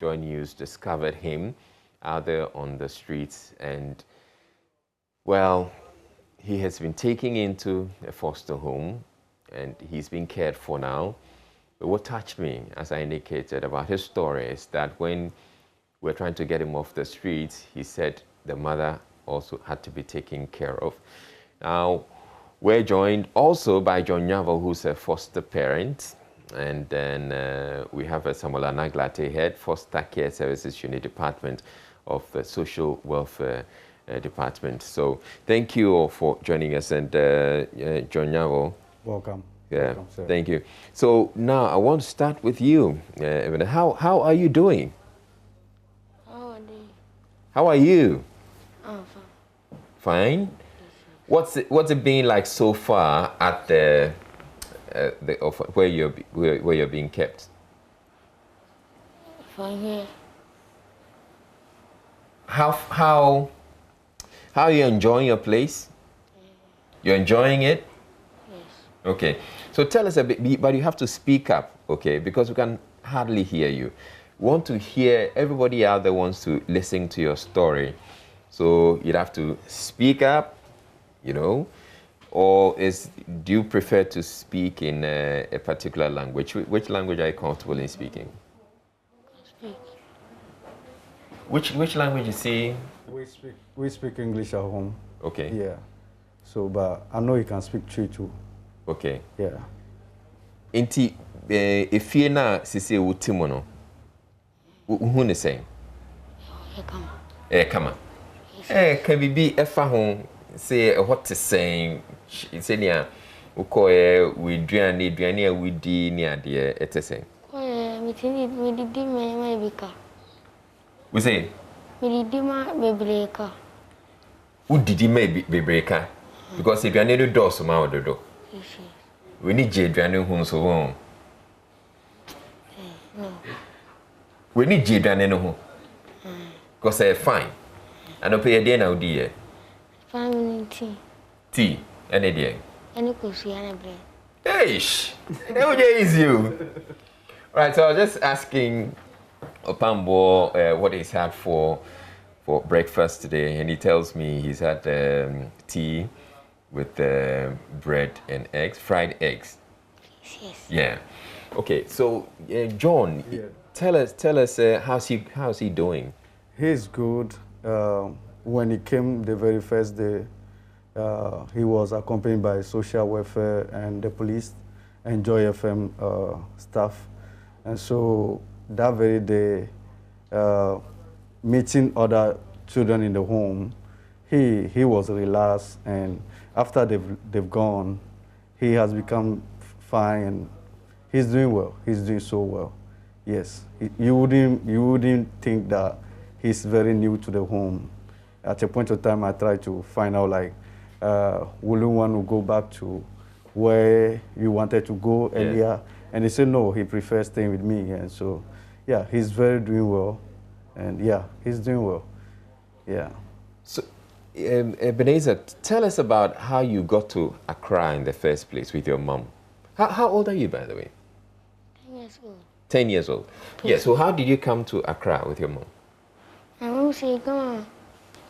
JoyNews discovered him out there on the streets, and well, he has been taken into a foster home and he's being cared for now. But what touched me, as I indicated about his story, is that when we're trying to get him off the streets, he said the mother also had to be taken care of. Now, we're joined also by John Yavel, who's a foster parent. And then we have Samuel Anaglate, Head Foster Care Services Unit Department of the Social Welfare Department. So thank you all for joining us. And John Yavel. Welcome. Yeah, Welcome, thank you. So now I want to start with you. How are you doing? How are you? Fine. Fine. What's it been like so far at where you're being kept? Fine here. How are you enjoying your place? You're enjoying it? Yes. Okay. So tell us a bit, but you have to speak up, okay? Because we can hardly hear you. We want to hear, everybody out there wants to listen to your story. So you'd have to speak up, you know, or do you prefer to speak in a particular language? Which language are you comfortable in speaking? Speak. Which language you see? We speak English at home. Okay. Yeah. So, but I know you can speak Twi too. Okay. Yeah. Inti if you na sisi utimo no. Who ne saying? Come on. Can we be efa ho say what is saying? Say nia ukoye we duane we di ni ade ete saying. Me did my bika. We say Me did my bebreka. Who did he make bebreka? Because if you are near the door, so my door. We need Jadrian who so on. No. We need Jadrian who. Because I fine. I don't pay a day now, dear. Family tea. Tea, any day. And you could see any bread. Eish! How is you? Right, so I was just asking Opambo what he's had for breakfast today, and he tells me he's had tea with bread and eggs, fried eggs. Yes. Yeah. Okay. So, John, Yeah. tell us, how's he doing? He's good. When he came the very first day, he was accompanied by social welfare and the police and Joy FM staff. And so that very day, meeting other children in the home, he was relaxed, and after they've gone, he has become fine and he's doing well. He's doing so well. Yes, you wouldn't think that he's very new to the home. At a point of time, I tried to find out like, will you want to go back to where you wanted to go earlier? And he said no, he prefers staying with me. And so, yeah, he's doing well, and yeah, he's doing well. Yeah. So, Ebenezer, tell us about how you got to Accra in the first place with your mom. How old are you, by the way? 10 years old. 10 years old. Yeah. So how did you come to Accra with your mom? My mom said, come on,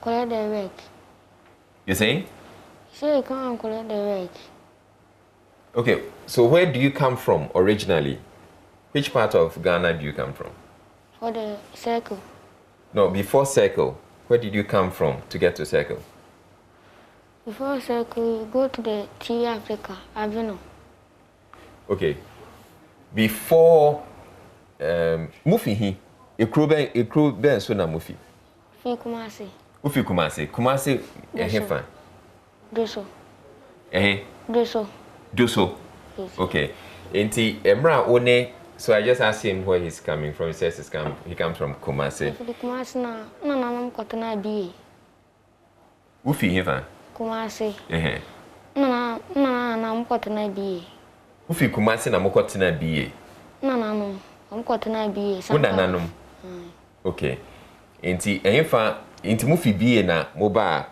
collect the work. You saying? She said, come on, collect the work. Okay. So where do you come from originally? Which part of Ghana do you come from? For the circle. No, before Circle. Where did you come from to get to Circle? Before circle, you go to the TV Africa, Avenue. Okay. Before Mufi hi, ekro ben so na Mufi. Fi Kumasi. Ufi Kumasi. Kumasi ehefa. Doso. Doso. Yes. Okay. Enti Emra one, so I just asked him where he's coming from. He says he comes from Kumasi. For the Kumasi na nam kotena BA. Ufi hefa. Kumasi. Nam kotena BA. Ufi Kumasi na mokotena BA. Nam kotena BA. Una nanum. Okay. Enti ehefa enti Mufi BA na moba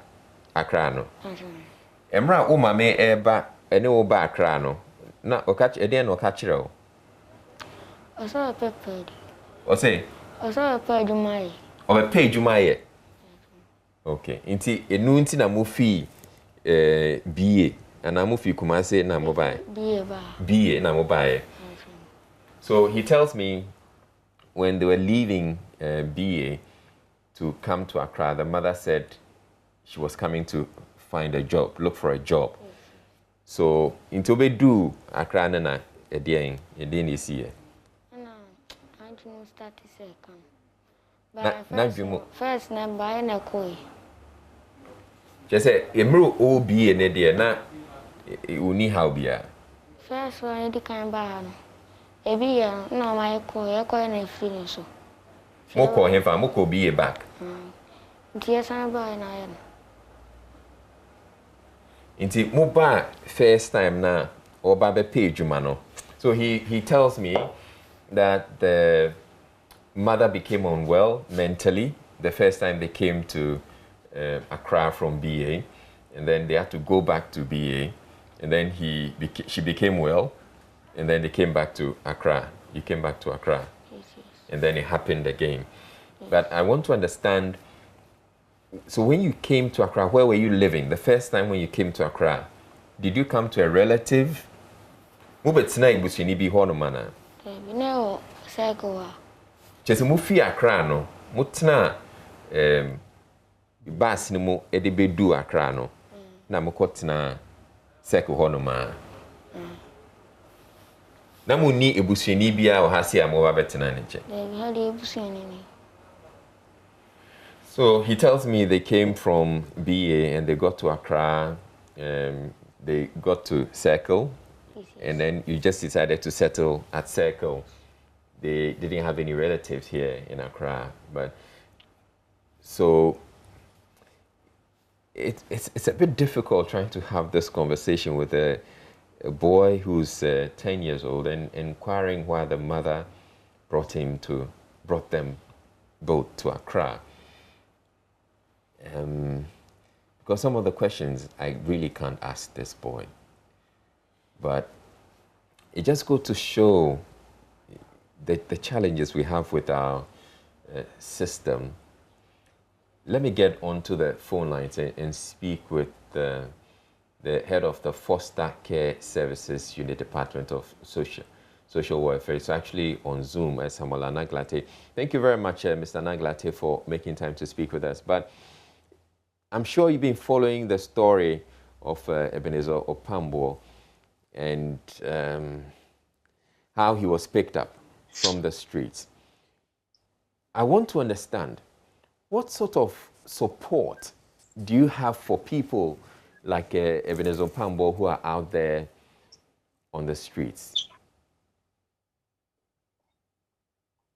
Accra no. Emra o mame eba ene o ba Accra no. Na okachi eden no okachire o. Oso pepper. O say Also, a pay Jumai. Or a pay Jumaye. Okay. Inti enunti na mufi BA. And na mufi kumase na mobile. BA na mobile. So he tells me when they were leaving BA to come to Accra, the mother said she was coming to find a job, look for a job. So into do Accra na edian this year. I didn't start second. First number I na koi. Just say emru OBA ne dia na uni how bia. First one the kind ba no. Ebi ya na my koi na finish so. Moko hemfa moko BA back. Ntia san ba na ya. Inti muba first time na oba be pay juma no. So he tells me that the mother became unwell mentally the first time they came to Accra from BA, and then they had to go back to BA, and then she became well, and then they came back to Accra. He came back to Accra, Yes. and then it happened again. Yes. But I want to understand. So when you came to Accra, where were you living? The first time when you came to Accra, did you come to a relative? Mubetsina ibusini bi hono mana. No, cycle. Chese mufi Accra no, mutna bus ni mu edebe du Accra no. Na mukotna cycle hono ma. Na mu ni ibusini bia o hasi amowa betena ne che. So he tells me they came from BA and they got to Accra, they got to Circle, and then you just decided to settle at Circle. They didn't have any relatives here in Accra, but so it's a bit difficult trying to have this conversation with a boy who's 10 years old and inquiring why the mother brought them both to Accra. Because some of the questions I really can't ask this boy. But it just goes to show the challenges we have with our system. Let me get onto the phone lines and speak with the head of the Foster Care Services Unit Department of Social Welfare. It's actually on Zoom, Samuel Anaglate. Thank you very much, Mr. Anaglate, for making time to speak with us. But I'm sure you've been following the story of Ebenezer Opambo and how he was picked up from the streets. I want to understand, what sort of support do you have for people like Ebenezer Opambo who are out there on the streets?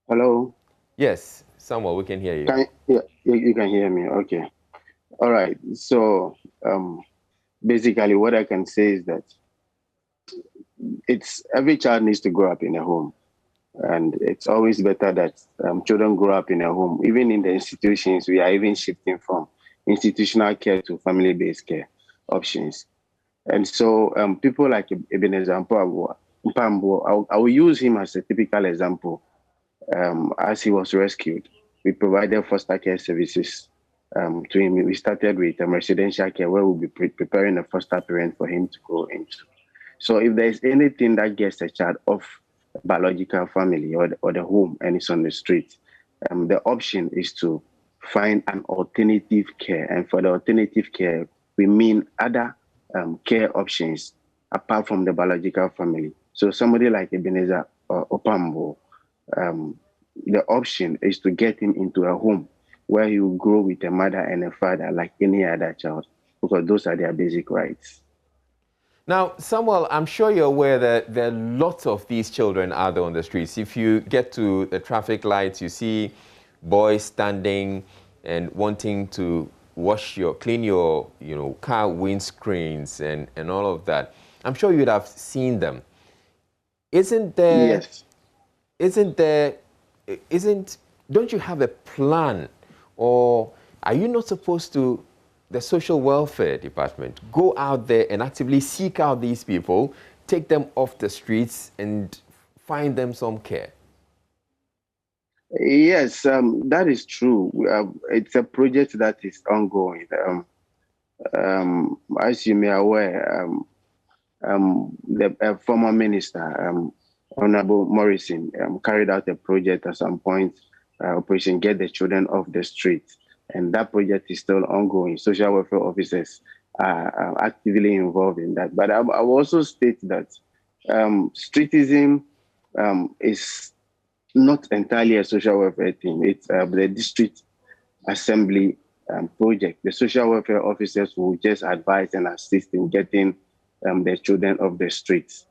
Hello? Yes, Samuel, we can hear you. You can hear me, okay. All right, so basically what I can say is that every child needs to grow up in a home, and it's always better that children grow up in a home. Even in the institutions, we are even shifting from institutional care to family-based care options. And so people like Ebenezer Mpambo, I will use him as a typical example. As he was rescued, we provided foster care services to him. We started with residential care where we'll be preparing a foster parent for him to go into. So if there's anything that gets a child off a biological family or the home and it's on the street, the option is to find an alternative care. And for the alternative care, we mean other care options apart from the biological family. So somebody like Ebenezer Opambo, the option is to get him into a home where he will grow with a mother and a father like any other child, because those are their basic rights. Now, Samuel, I'm sure you're aware that there are lots of these children out there on the streets. If you get to the traffic lights, you see boys standing and wanting to clean your car windscreens and all of that. I'm sure you'd have seen them. Don't you have a plan, or are you not supposed to, the social welfare department, go out there and actively seek out these people, take them off the streets and find them some care? Yes, that is true. It's a project that is ongoing. As you may aware, the former minister, Honorable Morrison, carried out a project at some point, Operation Get the Children Off the Street. And that project is still ongoing. Social welfare officers are actively involved in that. But I will also state that streetism is not entirely a social welfare thing. It's the district assembly project. The social welfare officers will just advise and assist in getting the children off the streets.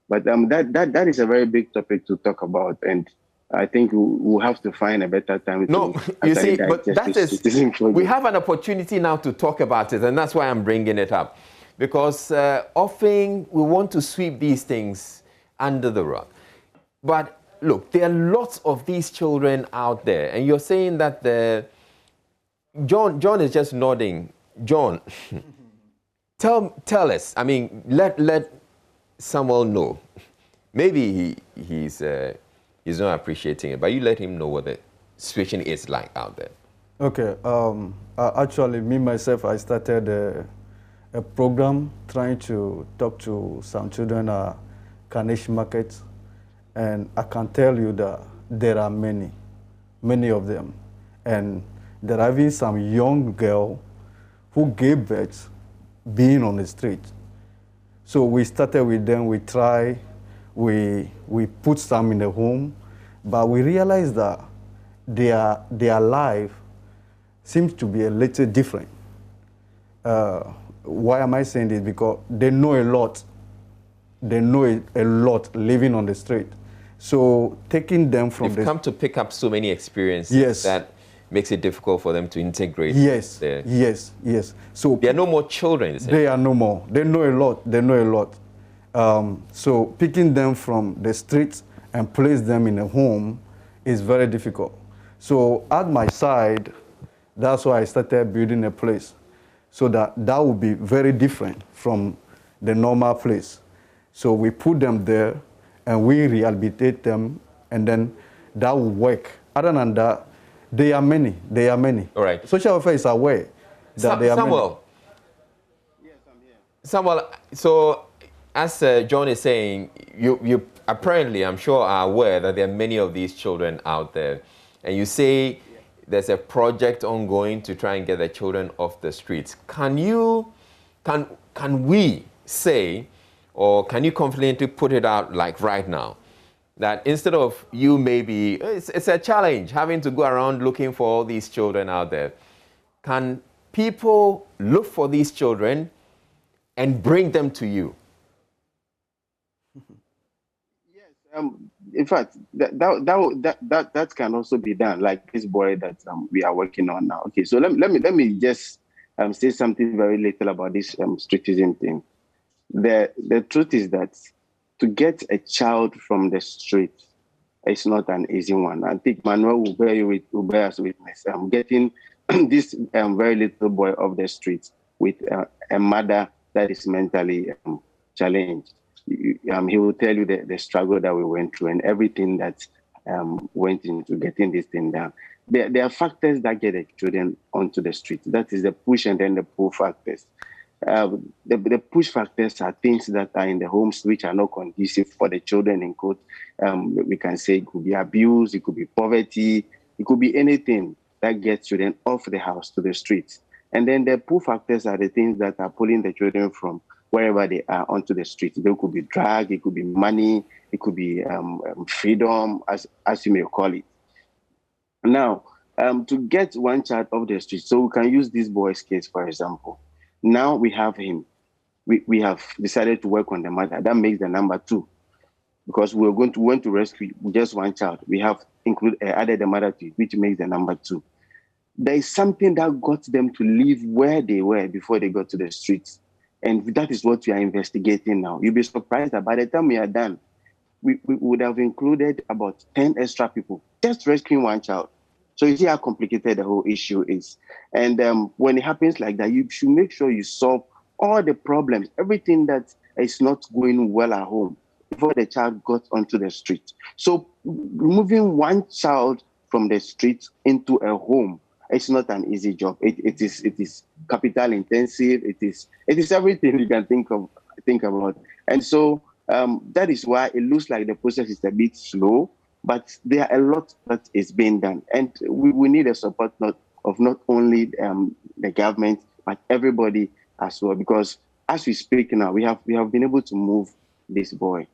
But that is a very big topic to talk about, and I think we'll have to find a better time no, to you see, but digest that this is, citizen project. we have an opportunity now to talk about it, and that's why I'm bringing it up. Because often we want to sweep these things under the rug. But look, there are lots of these children out there, and you're saying that John is just nodding. John, tell us. I mean, let Samuel know. Maybe he's not appreciating it, but you let him know what the situation is like out there. Okay. Actually, me myself, I started a program trying to talk to some children at Carnation Market, and I can tell you that there are many of them, and there are even some young girl who gave birth being on the street. So we started with them, we try, we put some in the home, but we realized that their life seems to be a little different. Why am I saying this? Because they know a lot. They know a lot living on the street. So taking them from They've come to pick up so many experiences Yes. that makes it difficult for them to integrate. Yes, there. yes. So There are no more children. they are no more. They know a lot. So picking them from the streets and place them in a home is very difficult. So at my side, that's why I started building a place, so that would be very different from the normal place. So we put them there and we rehabilitate them, and then that will work. Other than that, there are many. All right. Social welfare is aware that there are Samuel. Yes, I'm here. Samuel, so as John is saying, you apparently, I'm sure, are aware that there are many of these children out there. And you say there's a project ongoing to try and get the children off the streets. Can we say, or can you confidently put it out like right now, that instead of you maybe, it's a challenge having to go around looking for all these children out there, can people look for these children and bring them to you? Yes. In fact, that can also be done, like this boy that we are working on now. Okay, so let me just say something very little about this streetism thing. The truth is that to get a child from the street is not an easy one. I think Manuel will bear us witness. Getting this very little boy off the street with a mother that is mentally challenged. He will tell you the struggle that we went through and everything that went into getting this thing done. There are factors that get the children onto the street. That is the push and then the pull factors. The push factors are things that are in the homes which are not conducive for the children, in quote. We can say it could be abuse, it could be poverty, it could be anything that gets children off the house to the streets. And then the pull factors are the things that are pulling the children from wherever they are onto the streets. There could be drug, it could be money, it could be freedom, as you may call it. Now, to get one child off the street, so we can use this boy's case, for example. Now we have him. We have decided to work on the mother. That makes the number 2. Because we want to rescue just one child. We have added the mother to it, which makes the number 2. There is something that got them to live where they were before they got to the streets. And that is what we are investigating now. You'll be surprised that by the time we are done, we would have included about 10 extra people just rescuing one child. So you see how complicated the whole issue is. And when it happens like that, you should make sure you solve all the problems, everything that is not going well at home before the child got onto the street. So removing one child from the streets into a home, it's not an easy job. It is capital intensive. It is everything you can think about. And so that is why it looks like the process is a bit slow, but there are a lot that is being done. And we need a support of not only the government, but everybody as well. Because as we speak now, we have been able to move this boy.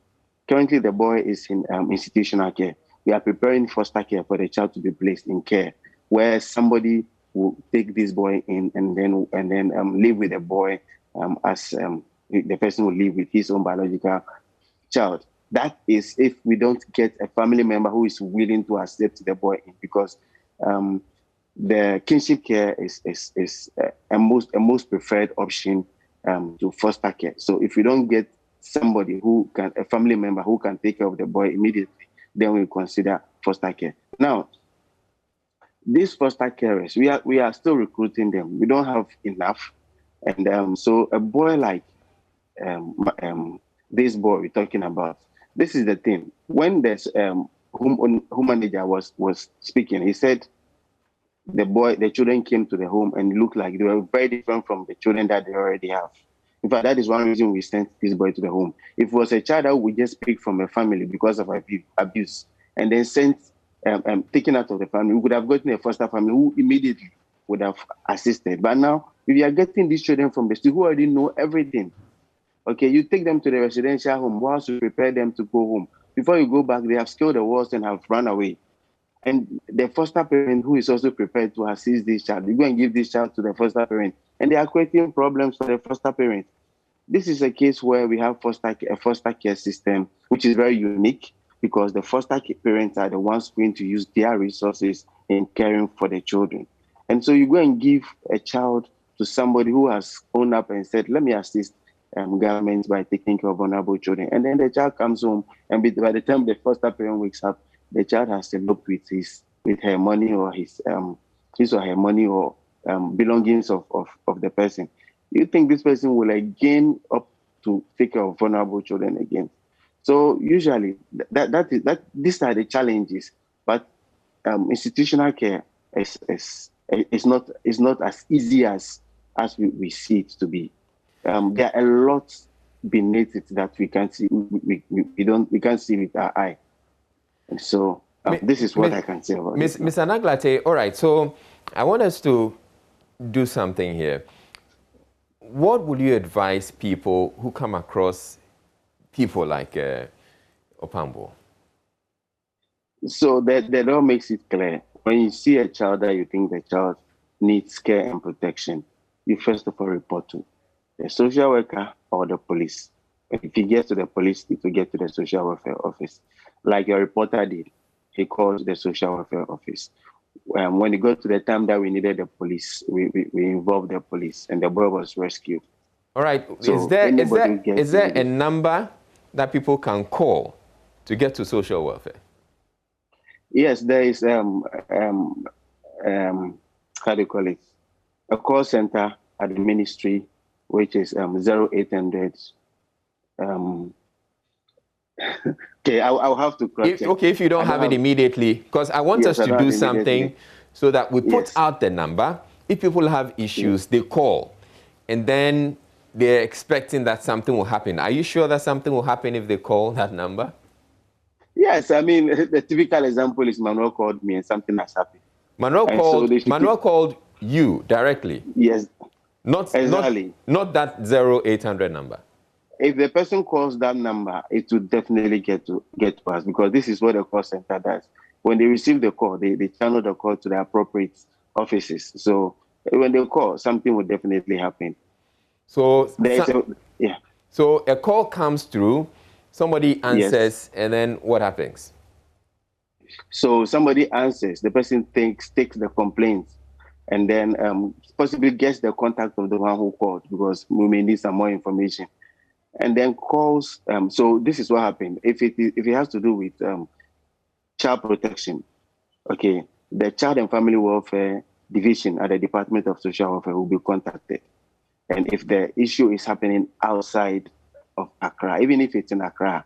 Currently, the boy is in institutional care. We are preparing foster care for the child to be placed in care, where somebody will take this boy in and then live with the boy as the person will live with his own biological child. That is if we don't get a family member who is willing to accept the boy in, because the kinship care is a most preferred option to foster care. So if we don't get somebody a family member who can take care of the boy immediately, then we consider foster care. Now, these foster carers, we are still recruiting them. We don't have enough, and so a boy like this boy we're talking about. This is the thing. When there's home manager was speaking, he said the children came to the home and looked like they were very different from the children that they already have. In fact, that is one reason we sent this boy to the home. If it was a child that would just pick from a family because of abuse and then sent taken out of the family, we could have gotten a foster family who immediately would have assisted. But now, if you are getting these children from the street who already know everything, okay, you take them to the residential home whilst you prepare them to go home. Before you go back, they have scaled the walls and have run away. And the foster parent who is also prepared to assist this child, you go and give this child to the foster parent, and they are creating problems for the foster parent. This is a case where we have a foster care system, which is very unique because the foster parents are the ones going to use their resources in caring for the children. And so you go and give a child to somebody who has owned up and said, let me assist government by taking care of vulnerable children. And then the child comes home, and by the time the foster parent wakes up, the child has eloped with her money or his or her money or belongings of the person. You think this person will again up to take care of vulnerable children again? So usually these are the challenges. But institutional care is not as easy as we see it to be. There are a lot beneath it that we can't see. We can't see with our eye. And so this is what I can say about it. Ms. Anaglate, all right, so I want us to do something here. What would you advise people who come across people like Opambo? So the law makes it clear. When you see a child that you think the child needs care and protection, you first of all report to the social worker or the police. If he gets to the police, it will get to the social welfare office. Like your reporter did, he called the social welfare office. When it got to the time that we needed the police, we involved the police, and the boy was rescued. All right. So is there a number that people can call to get to social welfare? Yes, there is how do you call it? A call center at the ministry, which is 0800. Okay, I'll have to correct it. Okay, if you don't have it immediately, because I want us to do something so that we put out the number. If people have issues, they call, and then they're expecting that something will happen. Are you sure that something will happen if they call that number? Yes, I mean, the typical example is Manuel called me and something has happened. Manuel called you directly? Yes. Exactly. Not that 0800 number. If the person calls that number, it will definitely get to us, because this is what the call center does. When they receive the call, they channel the call to the appropriate offices. So when they call, something will definitely happen. So So a call comes through, somebody answers, and then what happens? So somebody answers, the person takes the complaint, and then possibly gets the contact of the one who called, because we may need some more information. And then calls. So this is what happened. If it has to do with child protection, okay, the Child and Family Welfare Division at the Department of Social Welfare will be contacted. And if the issue is happening outside of Accra, even if it's in Accra,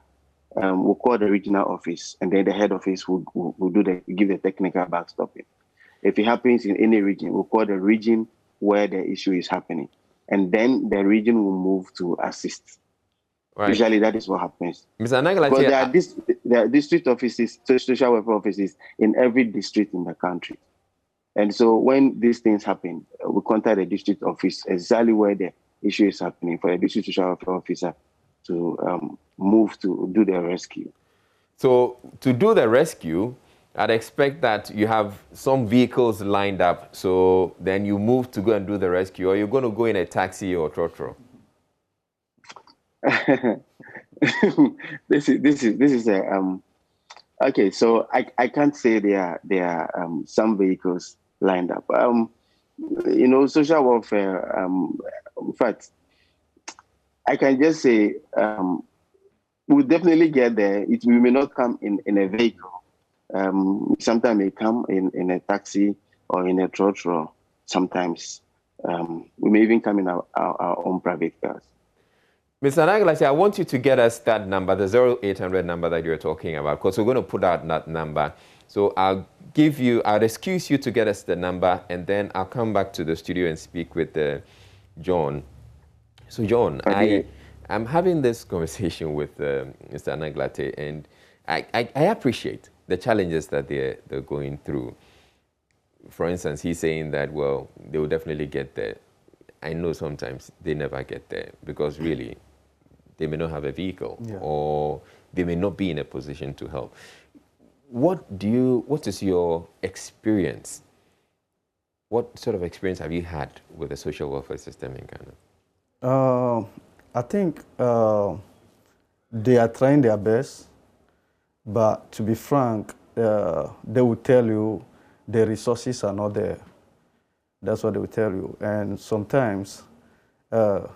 we'll call the regional office, and then the head office will give the technical backstopping. If it happens in any region, we'll call the region where the issue is happening, and then the region will move to assist. Right. Usually, that is what happens. Mr. Nagala, because there are district offices, social welfare offices in every district in the country. And so when these things happen, we contact the district office exactly where the issue is happening for the district social welfare officer to move to do the rescue. So to do the rescue, I'd expect that you have some vehicles lined up. So then you move to go and do the rescue, or you're going to go in a taxi or trotro. This is a okay. So I can't say there are some vehicles lined up. Social welfare. In fact, I can just say we'll definitely get there. We may not come in a vehicle. Sometimes may come in a taxi or in a trotro. Sometimes we may even come in our own private cars. Mr. Nagalashi, I want you to get us that number, the 0800 number that you're talking about, because we're going to put out that number. So I'll excuse you to get us the number, and then I'll come back to the studio and speak with John. So John, I'm having this conversation with Mr. Anaglate, and I appreciate the challenges that they're going through. For instance, he's saying that, well, they will definitely get there. I know sometimes they never get there because really they may not have a vehicle, or they may not be in a position to help. What is your experience? What sort of experience have you had with the social welfare system in Ghana? I think they are trying their best, but to be frank, they will tell you the resources are not there. That's what they will tell you. And sometimes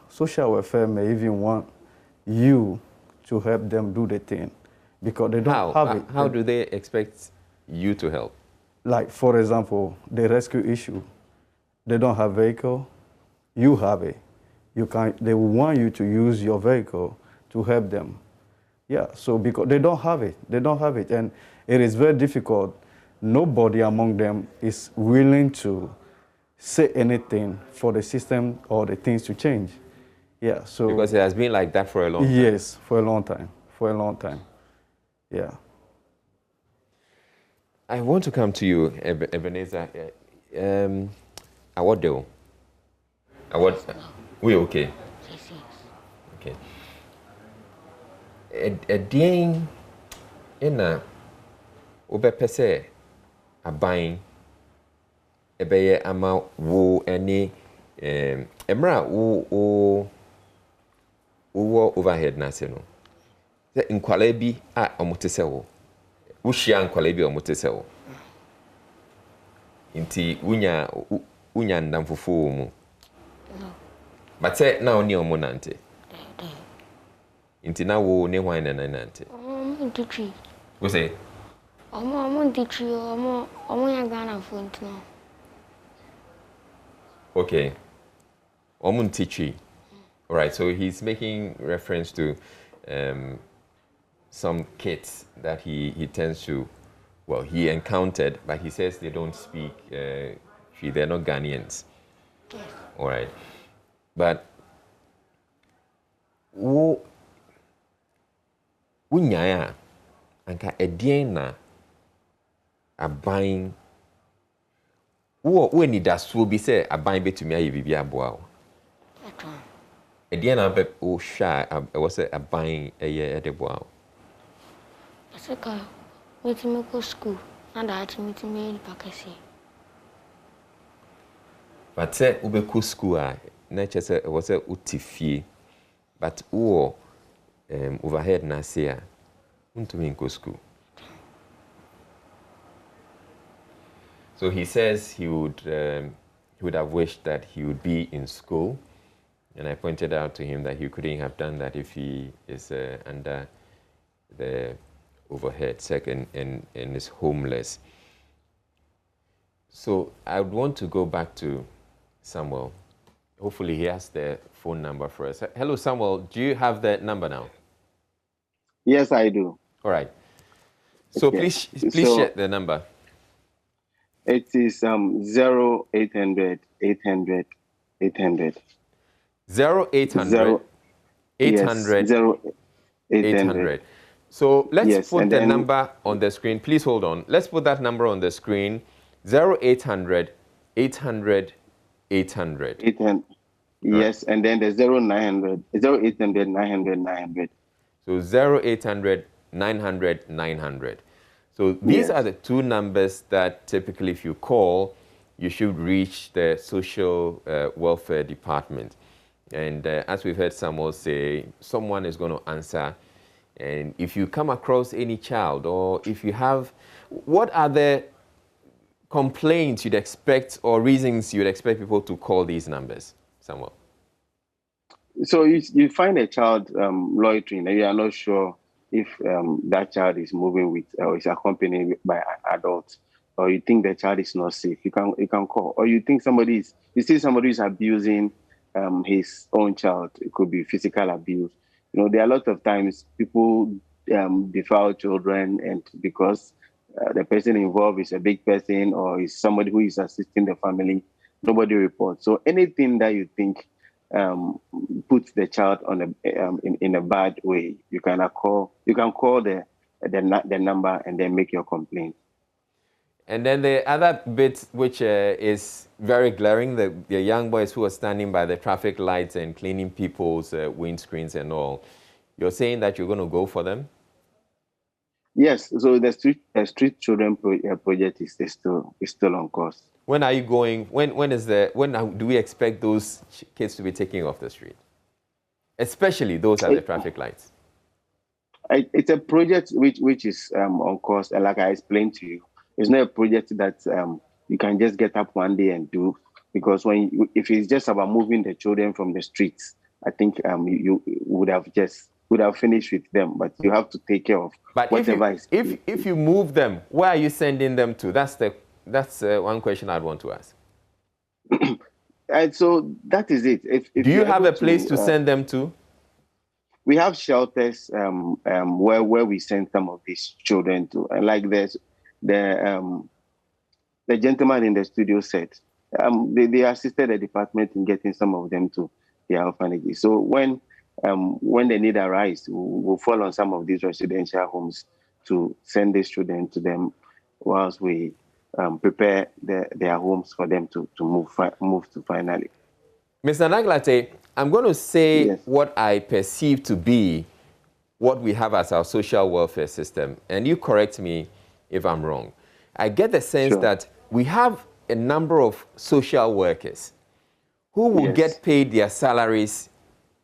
social welfare may even want you to help them do the thing because they don't have it. How do they expect you to help? Like, for example, the rescue issue. They don't have vehicle. You have it. They will want you to use your vehicle to help them. Yeah, so because they don't have it. They don't have it. And it is very difficult. Nobody among them is willing to say anything for the system or the things to change. Yeah, so because it has been like that for a long time. Yes, for a long time. For a long time. Yeah. I want to come to you, Ebenezer. Awardeo. We okay? Okay. Edien ina obepese aban ebeye ama wo eni emra wo overhead na se no. Se nkwala bi a omotese wo. Wo hia nkwala bi omotese wo. Inti unya ndamfofo mu. But say now ni omo nante. Inti na wo ne hwan na nante. Ntitri. Wo say? Omo ntitri omo ya Ghana fo ntino. Okay. Omo ntitri. All right, so he's making reference to some kids that he tends to, well, he encountered, but he says they don't speak Twi, they're not Ghanaians. Yes. All right. But unyaya anka edien na aban wo ni dasuo bi se aban betumi aye bibia aboa wo. Edien na be o sha wo se aban eye edeboa wo. Aseka metimi ko school and that metimi pakese. But say ube ko school a na chese wo se utifie but wo overhead na say a untumi ko school. So he says he would have wished that he would be in school, and I pointed out to him that he couldn't have done that if he is under the overhead second and is homeless. So I would want to go back to Samuel. Hopefully he has the phone number for us. Hello, Samuel. Do you have that number now? Yes, I do. All right. So Okay. please share the number. It is 0800 800 800. 0800 Yes, 800 0800. 800. So let's Yes, put and the then number on the screen. Please hold on. Let's put that number on the screen. 0800 800 800. 800. All right. Yes, and then the 0900 0800 900 900. So 0800 900 900. So these are Yes. the two numbers that typically, if you call, you should reach the social welfare department. And as we've heard Samuel say, someone is going to answer. And if you come across any child, or if you have, what are the complaints you'd expect or reasons you'd expect people to call these numbers, Samuel? So you find a child loitering and you are not sure if that child is moving with or is accompanied by an adult, or you think the child is not safe, you can call. Or you think you see somebody is abusing his own child. It could be physical abuse. There are a lot of times people defile children, and because the person involved is a big person or is somebody who is assisting the family, nobody reports. So anything that you think puts the child on in a bad way, you can call the number and then make your complaint. And then the other bit, which is very glaring, the young boys who are standing by the traffic lights and cleaning people's windscreens and all. You're saying that you're going to go for them? Yes. So the street children project is still on course. When are you going? When do we expect those kids to be taken off the street? Especially those at the traffic lights. It's a project which is on course, and like I explained to you, it's not a project that you can just get up one day and do, because if it's just about moving the children from the streets, I think you would have finished with them. But you have to take care of whatever if you move them, where are you sending them to? That's one question I'd want to ask. And so that is it. If do you have a place to send them to? We have shelters where we send some of these children to, and like this, the gentleman in the studio said, they assisted the department in getting some of them to their orphanages. So when the need arises, we'll fall on some of these residential homes to send these children to them, whilst we prepare their homes for them to move to finally. Mr. Naglate, I'm going to say Yes. what I perceive to be what we have as our social welfare system, and you correct me if I'm wrong. I get the sense that we have a number of social workers who will get paid their salaries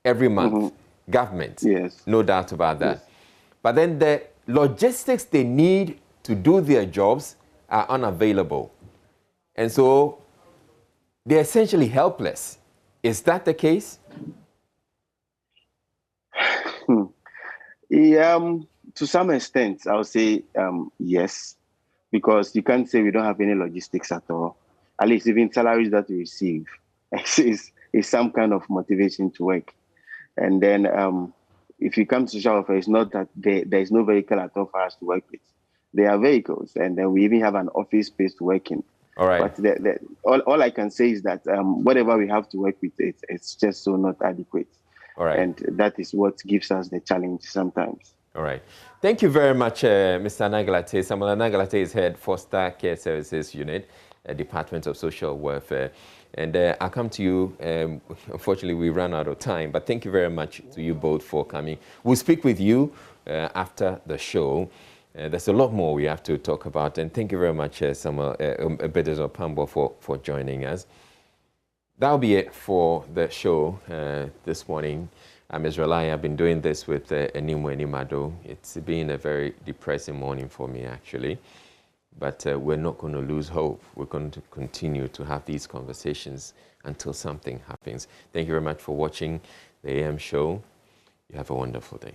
every month, government, no doubt about that. But then the logistics they need to do their jobs are unavailable. And so they're essentially helpless. Is that the case? To some extent, I would say yes, because you can't say we don't have any logistics at all. At least even salaries that we receive is some kind of motivation to work. And then if you come to social welfare, it's not that there is no vehicle at all for us to work with. There are vehicles, and then we even have an office space to work in. All right. But all I can say is that whatever we have to work with, it's just so not adequate. All right. And that is what gives us the challenge sometimes. All right. Thank you very much, Mr. Nagalate. Samuel Nagalate is head Foster Care Services Unit, Department of Social Welfare. And I'll come to you. Unfortunately, we ran out of time, but thank you very much to you both for coming. We'll speak with you after the show. There's a lot more we have to talk about. And thank you very much, Samuel Bedezo Pambo, for joining us. That'll be it for the show this morning. I'm Israelai. I've been doing this with Enimu Enimado. It's been a very depressing morning for me, actually. But we're not going to lose hope. We're going to continue to have these conversations until something happens. Thank you very much for watching the AM show. You have a wonderful day.